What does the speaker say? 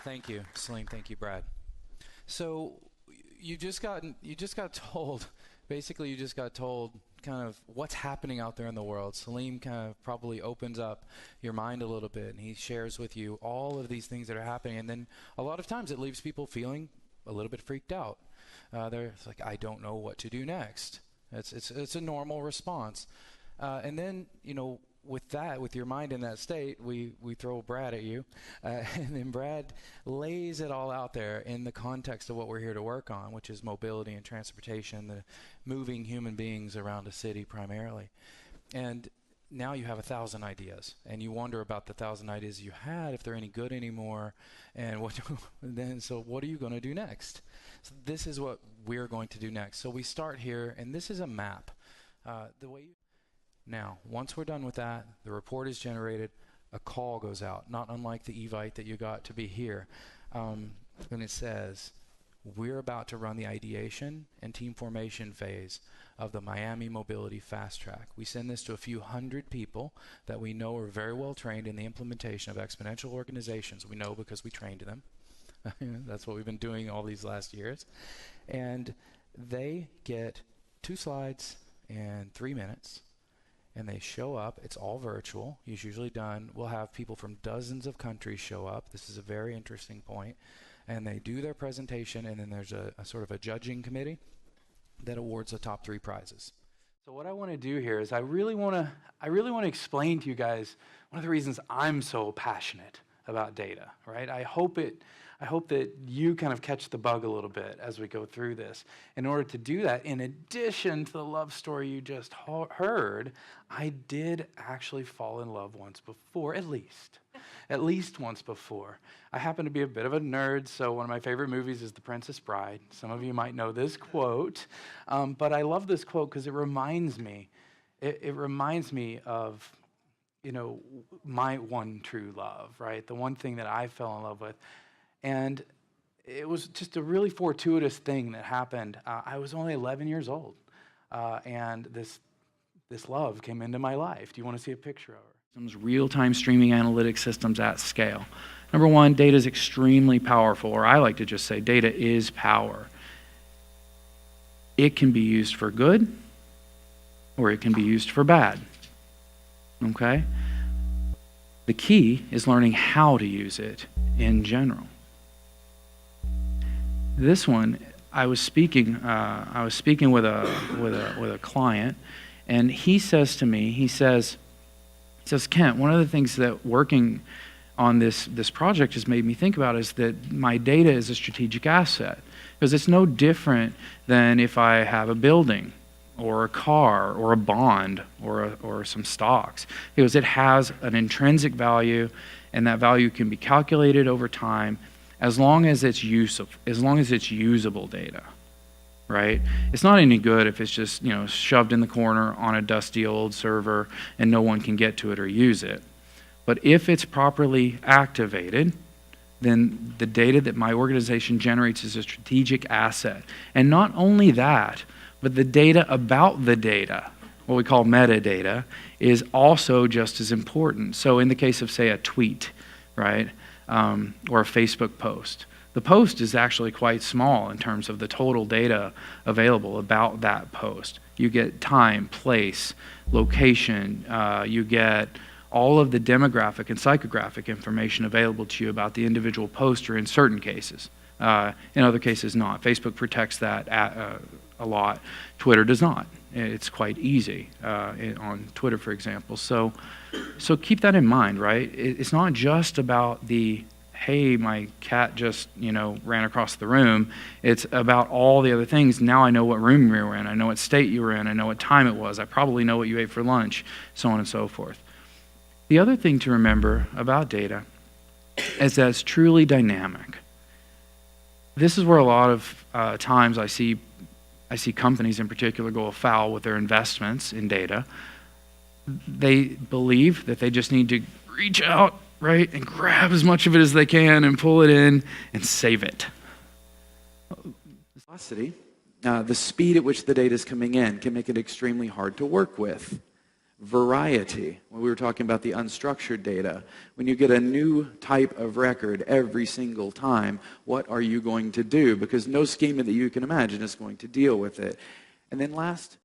Thank you, Salim. Thank you, Brad. So you just got told, basically you just got told kind of what's happening out there in the world. Salim kind of probably opens up your mind a little bit, and he shares with you all of these things that are happening, and then a lot of times it leaves people feeling a little bit freaked out. They're like, I don't know what to do next. It's a normal response. And then, with that, with your mind in that state, we throw Brad at you, and then Brad lays it all out there in the context of what we're here to work on, which is mobility and transportation, the moving human beings around a city primarily. And now you have 1,000 ideas, and you wonder about the 1,000 ideas you had, if they're any good anymore, and so what are you going to do next? So this is what we're going to do next. So we start here, and this is a map. Now, once we're done with that, the report is generated, a call goes out, not unlike the Evite that you got to be here. And it says, we're about to run the ideation and team formation phase of the Miami Mobility Fast Track. We send this to a few hundred people that we know are very well trained in the implementation of exponential organizations. We know because we trained them. That's what we've been doing all these last years. And they get 2 slides and 3 minutes. And they show up. It's all virtual. It's usually done. We'll have people from dozens of countries show up. This is a very interesting point. And they do their presentation, and then there's a sort of a judging committee that awards the top 3 prizes. So what I want to do here is I really want to explain to you guys one of the reasons I'm so passionate about data, right? I hope that you kind of catch the bug a little bit as we go through this. In order to do that, in addition to the love story you just heard, I did actually fall in love once before, at least once before. I happen to be a bit of a nerd, so one of my favorite movies is The Princess Bride. Some of you might know this quote, but I love this quote because it reminds me of, my one true love, right? The one thing that I fell in love with. And it was just a really fortuitous thing that happened. I was only 11 years old, and this love came into my life. Do you want to see a picture of her? Some real-time streaming analytics systems at scale. Number one, data is extremely powerful, or I like to just say data is power. It can be used for good, or it can be used for bad. Okay? The key is learning how to use it in general. This one, I was speaking with a client, and he says to me, he says, Kent, one of the things that working on this project has made me think about is that my data is a strategic asset, because it's no different than if I have a building or a car or a bond or some stocks. Because it has an intrinsic value, and that value can be calculated over time as long as it's usable data, right? It's not any good if it's just shoved in the corner on a dusty old server and no one can get to it or use it. But if it's properly activated, then the data that my organization generates is a strategic asset. And not only that, but the data about the data, what we call metadata, is also just as important. So in the case of, say, a tweet, right, or a Facebook post, the post is actually quite small in terms of the total data available about that post. You get time, place, location, you get all of the demographic and psychographic information available to you about the individual poster in certain cases. In other cases, not. Facebook protects that a lot. Twitter does not. It's quite easy on Twitter, for example. So keep that in mind, right? It's not just about the, hey, my cat just ran across the room. It's about all the other things. Now I know what room you were in. I know what state you were in. I know what time it was. I probably know what you ate for lunch, so on and so forth. The other thing to remember about data is that it's truly dynamic. This is where a lot of times I see companies in particular go afoul with their investments in data. They believe that they just need to reach out, right, and grab as much of it as they can and pull it in and save it. Velocity, the speed at which the data is coming in, can make it extremely hard to work with. variety. When we were talking about the unstructured data, when you get a new type of record every single time, what are you going to do? Because no schema that you can imagine is going to deal with it. And then last